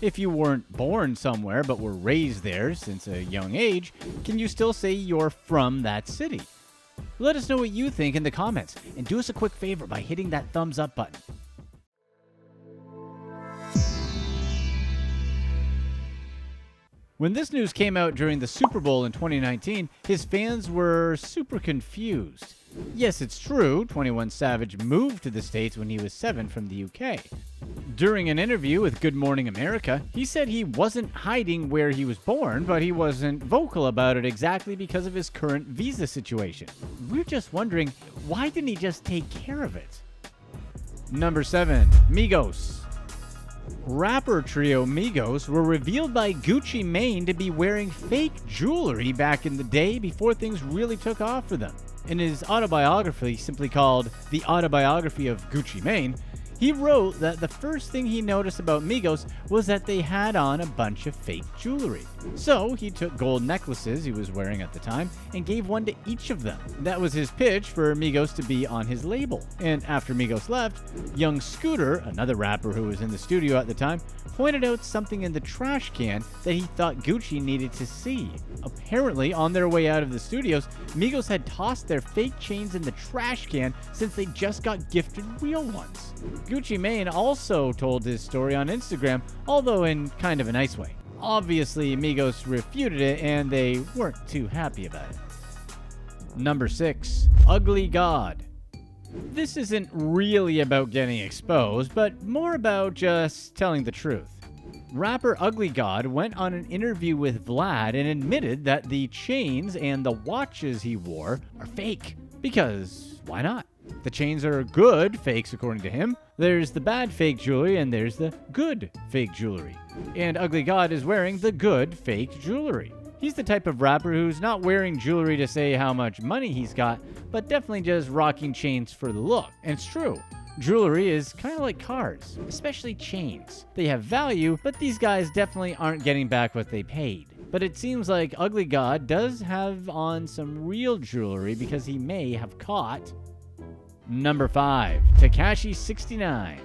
If you weren't born somewhere but were raised there since a young age, can you still say you're from that city? Let us know what you think in the comments, and do us a quick favor by hitting that thumbs up button. When this news came out during the Super Bowl in 2019, his fans were super confused. Yes, it's true, 21 Savage moved to the States when he was 7 from the UK. During an interview with Good Morning America, he said he wasn't hiding where he was born, but he wasn't vocal about it exactly because of his current visa situation. We're just wondering, why didn't he just take care of it? Number 7. Migos. Rapper trio Migos were revealed by Gucci Mane to be wearing fake jewelry back in the day before things really took off for them. In his autobiography, simply called The Autobiography of Gucci Mane, he wrote that the first thing he noticed about Migos was that they had on a bunch of fake jewelry. So he took gold necklaces he was wearing at the time and gave one to each of them. That was his pitch for Migos to be on his label. And after Migos left, young Scooter, another rapper who was in the studio at the time, pointed out something in the trash can that he thought Gucci needed to see. Apparently, on their way out of the studios, Migos had tossed their fake chains in the trash can since they just got gifted real ones. Gucci Mane also told his story on Instagram, although in kind of a nice way. Obviously, Migos refuted it and they weren't too happy about it. Number 6. Ugly God. This isn't really about getting exposed, but more about just telling the truth. Rapper Ugly God went on an interview with Vlad and admitted that the chains and the watches he wore are fake. Because why not? The chains are good fakes according to him. There's the bad fake jewelry and there's the good fake jewelry. And Ugly God is wearing the good fake jewelry. He's the type of rapper who's not wearing jewelry to say how much money he's got, but definitely just rocking chains for the look. And it's true. Jewelry is kind of like cars, especially chains. They have value, but these guys definitely aren't getting back what they paid. But it seems like Ugly God does have on some real jewelry because he may have caught. Number 5. Tekashi 69.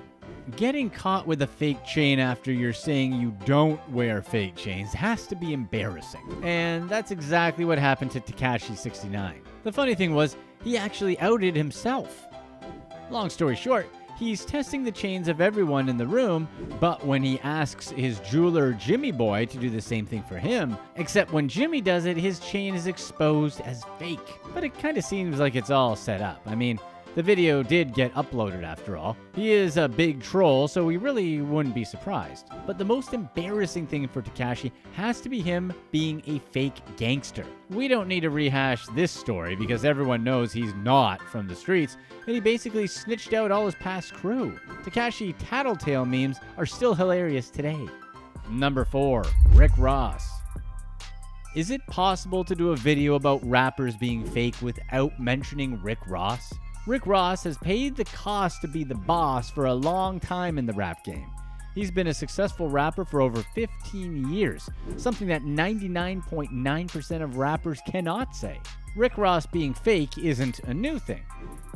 Getting caught with a fake chain after you're saying you don't wear fake chains has to be embarrassing. And that's exactly what happened to Tekashi 69. The funny thing was, he actually outed himself. Long story short, he's testing the chains of everyone in the room, but when he asks his jeweler Jimmy Boy to do the same thing for him, except when Jimmy does it, his chain is exposed as fake. But it kind of seems like it's all set up. I mean, the video did get uploaded after all. He is a big troll, so we really wouldn't be surprised. But the most embarrassing thing for Tekashi has to be him being a fake gangster. We don't need to rehash this story because everyone knows he's not from the streets, and he basically snitched out all his past crew. Tekashi tattletale memes are still hilarious today. Number 4. Rick Ross. Is it possible to do a video about rappers being fake without mentioning Rick Ross? Rick Ross has paid the cost to be the boss for a long time in the rap game. He's been a successful rapper for over 15 years, something that 99.9% of rappers cannot say. Rick Ross being fake isn't a new thing.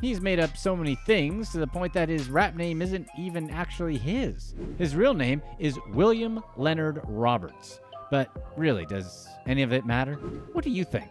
He's made up so many things to the point that his rap name isn't even actually his. His real name is William Leonard Roberts. But really, does any of it matter? What do you think?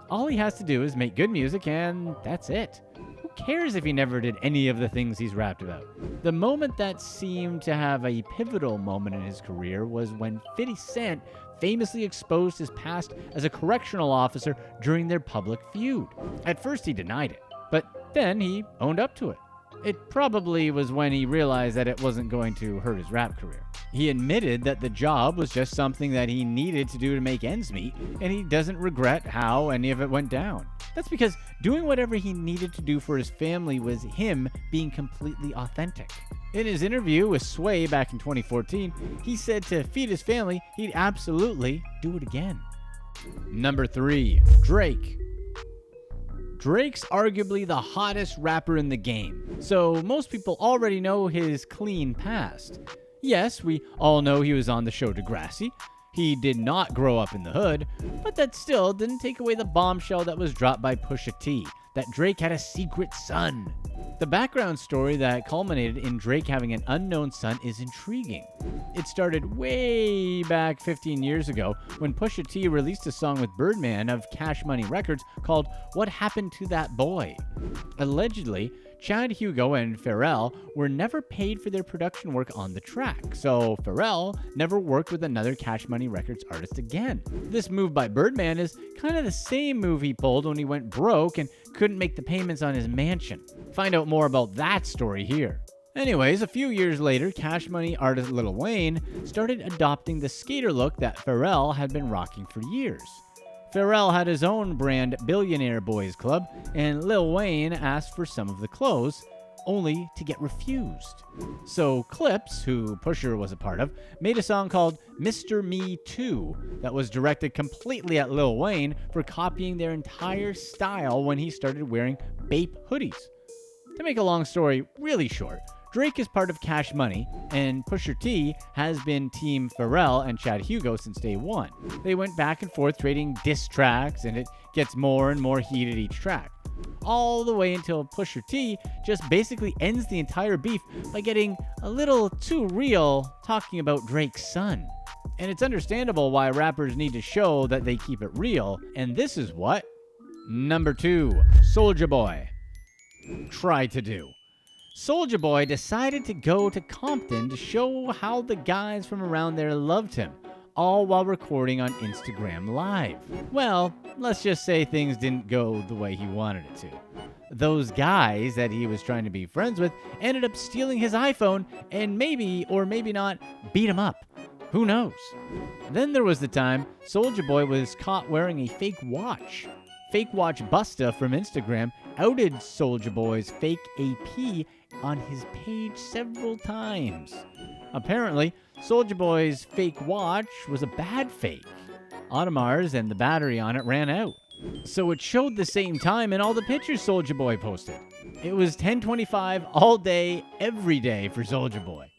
All he has to do is make good music and that's it. Who cares if he never did any of the things he's rapped about? The moment that seemed to have a pivotal moment in his career was when 50 Cent famously exposed his past as a correctional officer during their public feud. At first he denied it, but then he owned up to it. It probably was when he realized that it wasn't going to hurt his rap career. He admitted that the job was just something that he needed to do to make ends meet, and he doesn't regret how any of it went down. That's because doing whatever he needed to do for his family was him being completely authentic. In his interview with Sway back in 2014, he said to feed his family, he'd absolutely do it again. Number 3. Drake. Drake's arguably the hottest rapper in the game, so most people already know his clean past. Yes, we all know he was on the show Degrassi. He did not grow up in the hood, but that still didn't take away the bombshell that was dropped by Pusha T, that Drake had a secret son. The background story that culminated in Drake having an unknown son is intriguing. It started way back 15 years ago when Pusha T released a song with Birdman of Cash Money Records called What Happened to That Boy? Allegedly, Chad Hugo and Pharrell were never paid for their production work on the track, so Pharrell never worked with another Cash Money Records artist again. This move by Birdman is kind of the same move he pulled when he went broke and couldn't make the payments on his mansion. Find out more about that story here. Anyways, a few years later, Cash Money artist Lil Wayne started adopting the skater look that Pharrell had been rocking for years. Pharrell had his own brand Billionaire Boys Club, and Lil Wayne asked for some of the clothes, only to get refused. So Clips, who Pusha was a part of, made a song called Mr. Me Too that was directed completely at Lil Wayne for copying their entire style when he started wearing Bape hoodies. To make a long story really short, Drake is part of Cash Money, and Pusha T has been Team Pharrell and Chad Hugo since day one. They went back and forth trading diss tracks, and it gets more and more heated each track. All the way until Pusha T just basically ends the entire beef by getting a little too real talking about Drake's son. And it's understandable why rappers need to show that they keep it real, and this is what Number 2, Soulja Boy tried to do. Soulja Boy decided to go to Compton to show how the guys from around there loved him, all while recording on Instagram Live. Well, let's just say things didn't go the way he wanted it to. Those guys that he was trying to be friends with ended up stealing his iPhone and maybe, or maybe not, beat him up. Who knows? Then there was the time Soulja Boy was caught wearing a fake watch. Fake Watch Busta from Instagram outed Soulja Boy's fake AP on his page several times. Apparently, Soulja Boy's fake watch was a bad fake. Audemars and the battery on it ran out. So it showed the same time in all the pictures Soulja Boy posted. It was 10:25 all day, every day for Soulja Boy.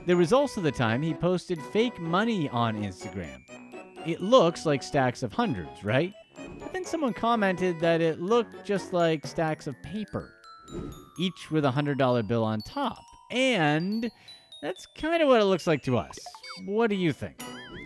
There was also the time he posted fake money on Instagram. It looks like stacks of hundreds, right? But then someone commented that it looked just like stacks of paper, each with a $100 bill on top. And that's kind of what it looks like to us. What do you think?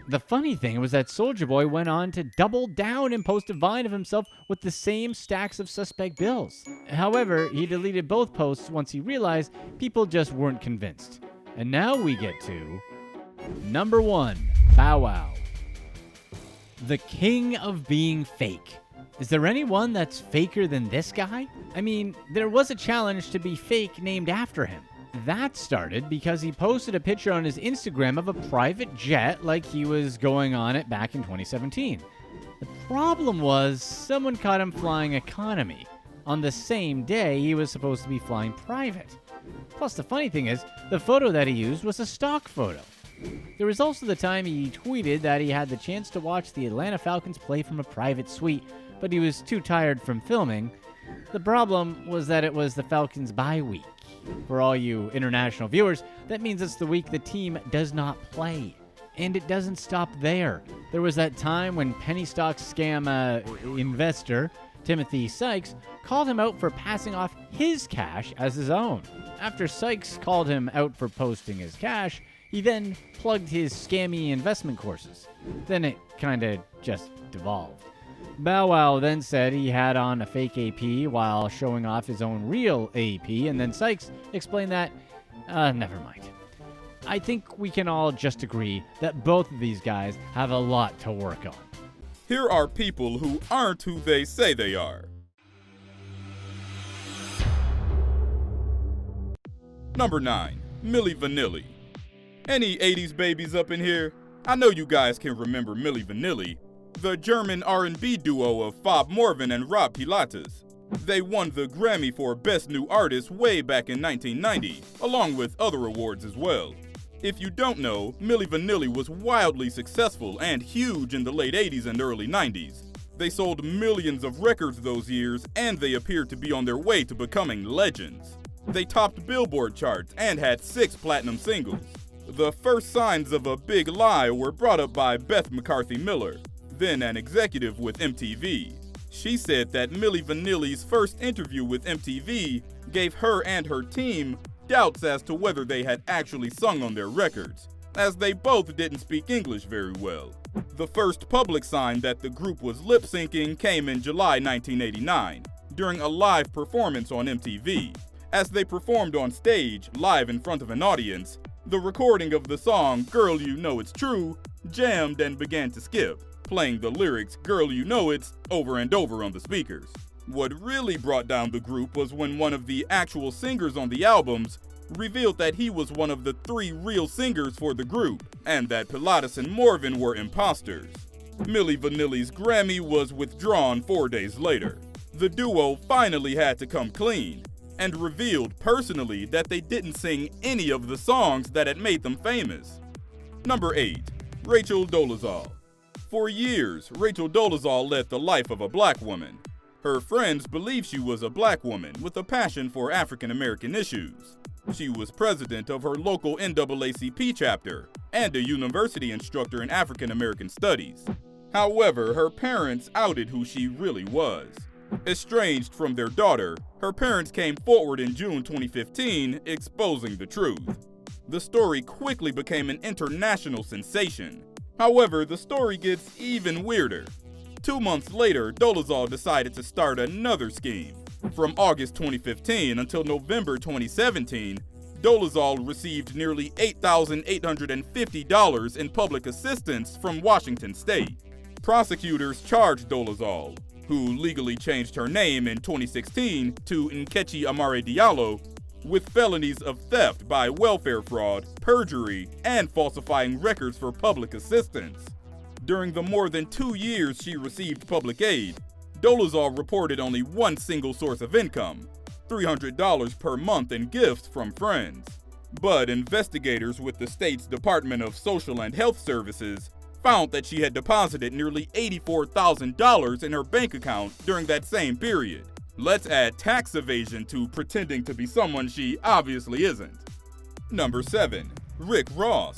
The funny thing was that Soulja Boy went on to double down and post a Vine of himself with the same stacks of suspect bills. However, he deleted both posts once he realized people just weren't convinced. And now we get to Number 1, Bow Wow. The king of being fake. Is there anyone that's faker than this guy? I mean, there was a challenge to be fake named after him. That started because he posted a picture on his Instagram of a private jet like he was going on it back in 2017. The problem was someone caught him flying economy on the same day he was supposed to be flying private. Plus, the funny thing is, the photo that he used was a stock photo. There was also the time he tweeted that he had the chance to watch the Atlanta Falcons play from a private suite, but he was too tired from filming. The problem was that it was the Falcons' bye week. For all you international viewers, that means it's the week the team does not play. And it doesn't stop there. There was that time when penny stock scam investor Timothy Sykes called him out for passing off his cash as his own. After Sykes called him out for posting his cash, he then plugged his scammy investment courses. Then it kinda just devolved. Bow Wow then said he had on a fake AP while showing off his own real AP, and then Sykes explained that, never mind. I think we can all just agree that both of these guys have a lot to work on. Here are people who aren't who they say they are. Number 9, MILLI VANILLI. Any 80s babies up in here? I know you guys can remember MILLI VANILLI, the German R&B duo of Fob Morvan and Rob Pilatus. They won the Grammy for Best New Artist way back in 1990, along with other awards as well. If you don't know, MILLI VANILLI was wildly successful and huge in the late 80s and early 90s. They sold millions of records those years, and they appeared to be on their way to becoming legends. They topped Billboard charts and had 6 platinum singles. The first signs of a big lie were brought up by Beth McCarthy Miller, then an executive with MTV. She said that MILLI VANILLI's first interview with MTV gave her and her team doubts as to whether they had actually sung on their records, as they both didn't speak English very well. The first public sign that the group was lip-syncing came in July 1989, during a live performance on MTV. As they performed on stage, live in front of an audience, the recording of the song "Girl You Know It's True" jammed and began to skip, playing the lyrics "Girl You Know It's" over and over on the speakers. What really brought down the group was when one of the actual singers on the albums revealed that he was one of the 3 real singers for the group, and that Pilatus and Morvan were imposters. MILLI VANILLI's Grammy was withdrawn 4 days later. The duo finally had to come clean. and revealed personally that they didn't sing any of the songs that had made them famous. Number 8. Rachel Dolezal. For years, Rachel Dolezal led the life of a black woman. Her friends believed she was a black woman with a passion for African American issues. She was president of her local NAACP chapter and a university instructor in African American studies. However, her parents outed who she really was. Estranged from their daughter, her parents came forward in June 2015, exposing the truth. The story quickly became an international sensation. However, the story gets even weirder. 2 months later, Dolezal decided to start another scheme. From August 2015 until November 2017, Dolezal received nearly $8,850 in public assistance from Washington State. Prosecutors charged Dolezal, who legally changed her name in 2016 to Nkechi Amare Diallo, with felonies of theft by welfare fraud, perjury, and falsifying records for public assistance. During the more than 2 years she received public aid, Dolezal reported only one single source of income, $300 per month in gifts from friends. But investigators with the state's Department of Social and Health Services found that she had deposited nearly $84,000 in her bank account during that same period. Let's add tax evasion to pretending to be someone she obviously isn't. Number 7. Rick Ross.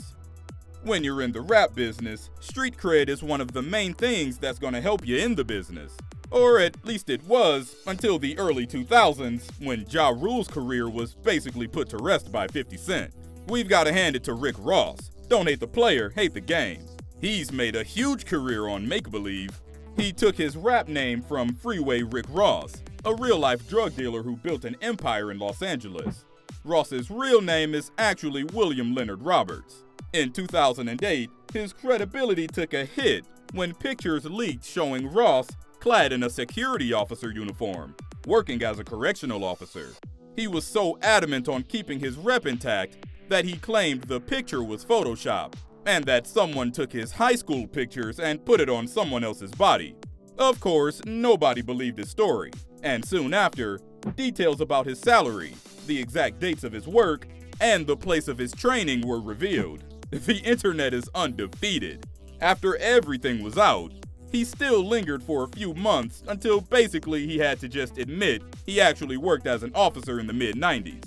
When you're in the rap business, street cred is one of the main things that's gonna help you in the business. Or at least it was until the early 2000s, when Ja Rule's career was basically put to rest by 50 Cent. We've gotta hand it to Rick Ross. Don't hate the player, hate the game. He's made a huge career on make-believe. He took his rap name from Freeway Rick Ross, a real-life drug dealer who built an empire in Los Angeles. Ross's real name is actually William Leonard Roberts. In 2008, his credibility took a hit when pictures leaked showing Ross clad in a security officer uniform, working as a correctional officer. He was so adamant on keeping his rep intact that he claimed the picture was photoshopped, and that someone took his high school pictures and put it on someone else's body. Of course, nobody believed his story, and soon after, details about his salary, the exact dates of his work, and the place of his training were revealed. The internet is undefeated. After everything was out, he still lingered for a few months until basically he had to just admit he actually worked as an officer in the mid-90s.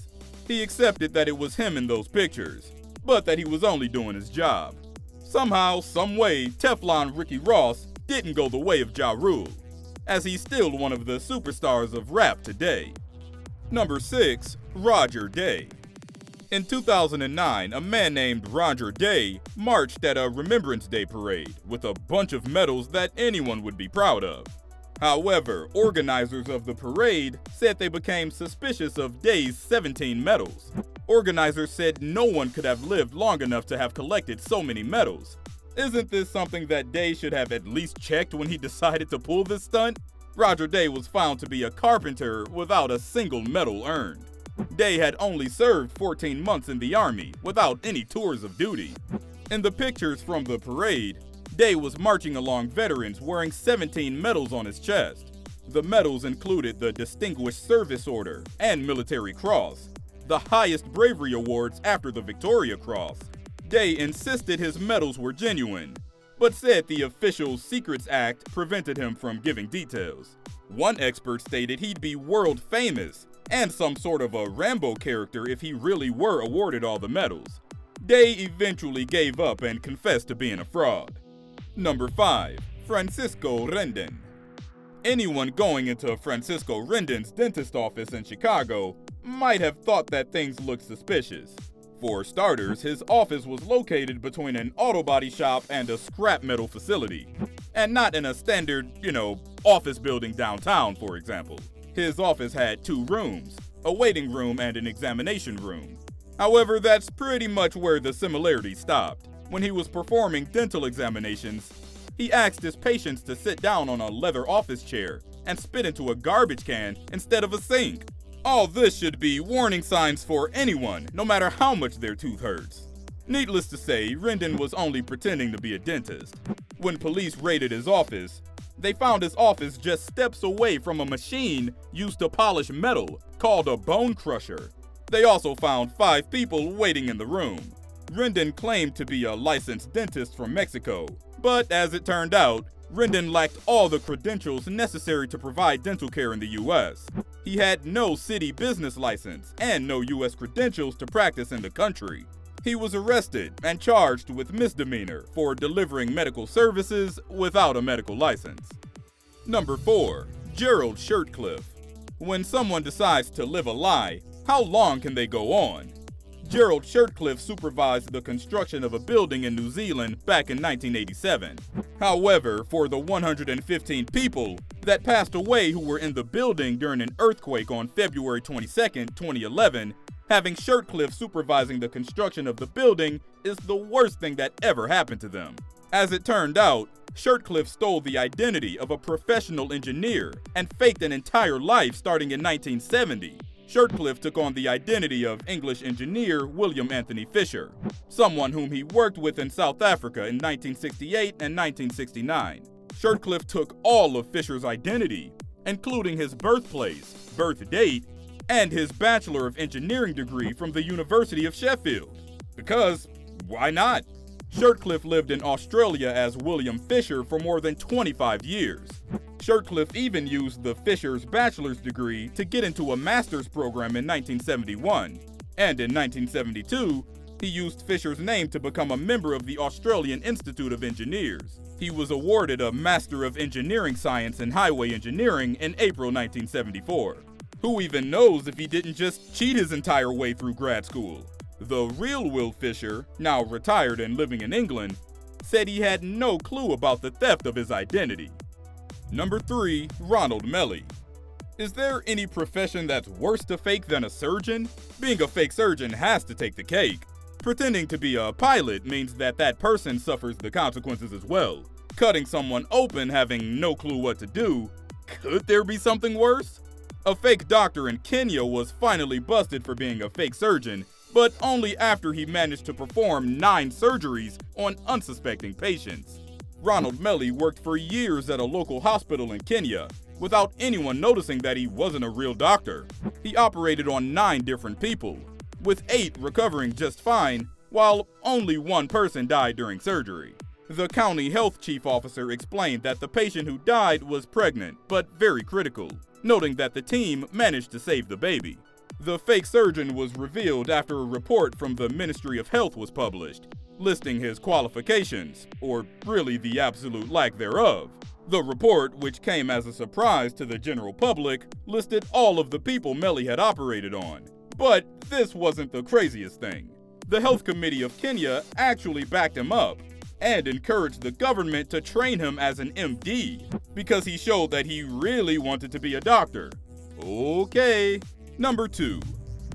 He accepted that it was him in those pictures, but that he was only doing his job. Somehow, someway, Teflon Ricky Ross didn't go the way of Ja Rule, as he's still one of the superstars of rap today. Number 6. Roger Day. In 2009, a man named Roger Day marched at a Remembrance Day parade with a bunch of medals that anyone would be proud of. However, organizers of the parade said they became suspicious of Day's 17 medals. Organizers said no one could have lived long enough to have collected so many medals. Isn't this something that Day should have at least checked when he decided to pull this stunt? Roger Day was found to be a carpenter without a single medal earned. Day had only served 14 months in the Army without any tours of duty. In the pictures from the parade, Day was marching along veterans wearing 17 medals on his chest. The medals included the Distinguished Service Order and Military Cross, the highest bravery awards after the Victoria Cross. Day insisted his medals were genuine, but said the official Secrets Act prevented him from giving details. One expert stated he'd be world famous and some sort of a Rambo character if he really were awarded all the medals. Day eventually gave up and confessed to being a fraud. Number 5. Francisco Rendon. Anyone going into Francisco Rendon's dentist office in Chicago might have thought that things looked suspicious. For starters, his office was located between an auto body shop and a scrap metal facility, and not in a standard, office building downtown, for example. His office had 2 rooms, a waiting room and an examination room. However, that's pretty much where the similarities stopped. When he was performing dental examinations, he asked his patients to sit down on a leather office chair and spit into a garbage can instead of a sink. All this should be warning signs for anyone, no matter how much their tooth hurts. Needless to say, Rendon was only pretending to be a dentist. When police raided his office, They found his office just steps away from a machine used to polish metal called a bone crusher. They also found 5 people waiting in the room. Rendon claimed to be a licensed dentist from Mexico, but as it turned out, Rendon lacked all the credentials necessary to provide dental care in the US. He had no city business license and no US credentials to practice in the country. He was arrested and charged with misdemeanor for delivering medical services without a medical license. Number 4. Gerald SHIRTCLIFF. When someone decides to live a lie, how long can they go on? Gerald SHIRTCLIFF supervised the construction of a building in New Zealand back in 1987. However, for the 115 people that passed away who were in the building during an earthquake on February 22, 2011, having SHIRTCLIFF supervising the construction of the building is the worst thing that ever happened to them. As it turned out, SHIRTCLIFF stole the identity of a professional engineer and faked an entire life starting in 1970. SHIRTCLIFF took on the identity of English engineer William Anthony Fisher, someone whom he worked with in South Africa in 1968 and 1969. SHIRTCLIFF took all of Fisher's identity, including his birthplace, birth date, and his Bachelor of Engineering degree from the University of Sheffield. Because, why not? SHIRTCLIFF lived in Australia as William Fisher for more than 25 years. SHIRTCLIFF even used the Fisher's bachelor's degree to get into a master's program in 1971. And in 1972, he used Fisher's name to become a member of the Australian Institute of Engineers. He was awarded a Master of Engineering Science in Highway Engineering in April 1974. Who even knows if he didn't just cheat his entire way through grad school? The real Will Fisher, now retired and living in England, said he had no clue about the theft of his identity. Number 3. Ronald MELLY. Is there any profession that's worse to fake than a surgeon? Being a fake surgeon has to take the cake. Pretending to be a pilot means that that person suffers the consequences as well. Cutting someone open having no clue what to do, could there be something worse? A fake doctor in Kenya was finally busted for being a fake surgeon, but only after he managed to perform 9 surgeries on unsuspecting patients. Ronald MELLY worked for years at a local hospital in Kenya, without anyone noticing that he wasn't a real doctor. He operated on 9 different people, with 8 recovering just fine, while only 1 person died during surgery. The county health chief officer explained that the patient who died was pregnant, but very critical, noting that the team managed to save the baby. The fake surgeon was revealed after a report from the Ministry of Health was published, listing his qualifications, or really the absolute lack thereof. The report, which came as a surprise to the general public, listed all of the people MELLY had operated on. But this wasn't the craziest thing. The Health Committee of Kenya actually backed him up and encouraged the government to train him as an MD because he showed that he really wanted to be a doctor. Okay. Number 2.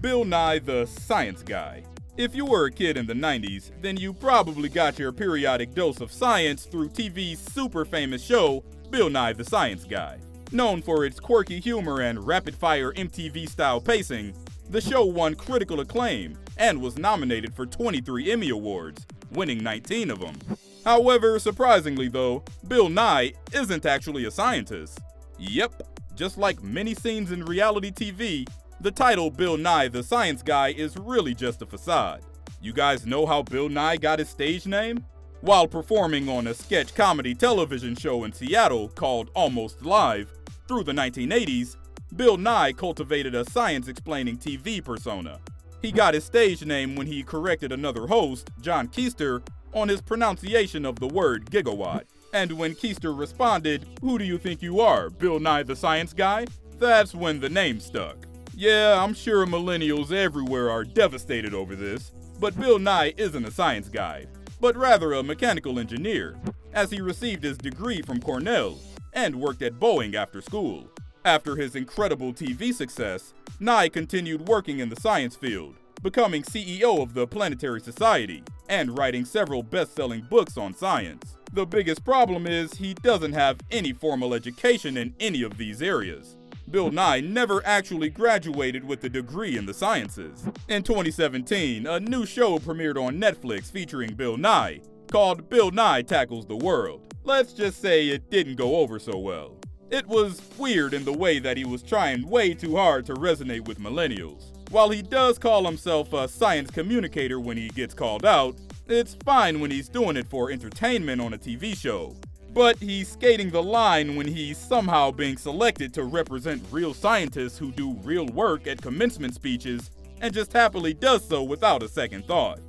Bill Nye the Science Guy. If you were a kid in the 90s, then you probably got your periodic dose of science through TV's super famous show, Bill Nye the Science Guy. Known for its quirky humor and rapid-fire MTV-style pacing, the show won critical acclaim and was nominated for 23 Emmy Awards, winning 19 of them. However, surprisingly though, Bill Nye isn't actually a scientist. Yep, just like many scenes in reality TV, the title Bill Nye the Science Guy is really just a facade. You guys know how Bill Nye got his stage name? While performing on a sketch comedy television show in Seattle called Almost Live, through the 1980s, Bill Nye cultivated a science-explaining TV persona. He got his stage name when he corrected another host, John Keister, on his pronunciation of the word gigawatt. And when Keister responded, "Who do you think you are, Bill Nye the Science Guy?" that's when the name stuck. Yeah, I'm sure millennials everywhere are devastated over this, but Bill Nye isn't a science guy, but rather a mechanical engineer, as he received his degree from Cornell and worked at Boeing after school. After his incredible TV success, Nye continued working in the science field, becoming CEO of the Planetary Society and writing several best-selling books on science. The biggest problem is he doesn't have any formal education in any of these areas. Bill Nye never actually graduated with a degree in the sciences. In 2017, a new show premiered on Netflix featuring Bill Nye, called Bill Nye Tackles the World. Let's just say it didn't go over so well. It was weird in the way that he was trying way too hard to resonate with millennials. While he does call himself a science communicator when he gets called out, it's fine when he's doing it for entertainment on a TV show. But he's skating the line when he's somehow being selected to represent real scientists who do real work at commencement speeches and just happily does so without a second thought.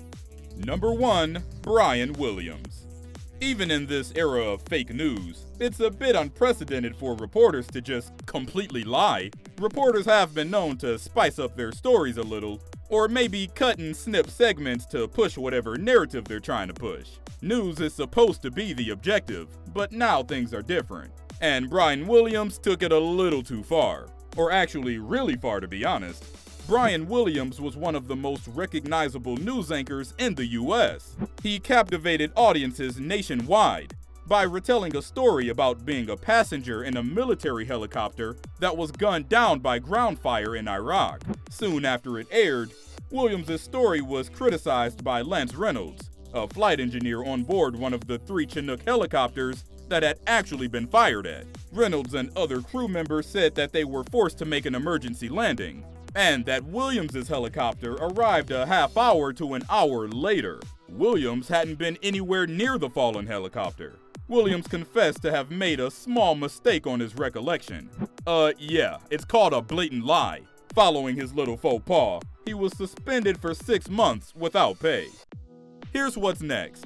Number 1. Brian Williams. Even in this era of fake news, it's a bit unprecedented for reporters to just completely lie. Reporters have been known to spice up their stories a little, or maybe cut and snip segments to push whatever narrative they're trying to push. News is supposed to be the objective, but now things are different. And Brian Williams took it a little too far. Or actually really far, to be honest. Brian Williams was one of the most recognizable news anchors in the US. He captivated audiences nationwide by retelling a story about being a passenger in a military helicopter that was gunned down by ground fire in Iraq. Soon after it aired, Williams' story was criticized by Lance Reynolds, a flight engineer on board one of the 3 Chinook helicopters that had actually been fired at. Reynolds and other crew members said that they were forced to make an emergency landing, and that Williams' helicopter arrived a half hour to an hour later. Williams hadn't been anywhere near the fallen helicopter. Williams confessed to have made a small mistake on his recollection. Yeah, it's called a blatant lie. Following his little faux pas, he was suspended for 6 months without pay. Here's what's next.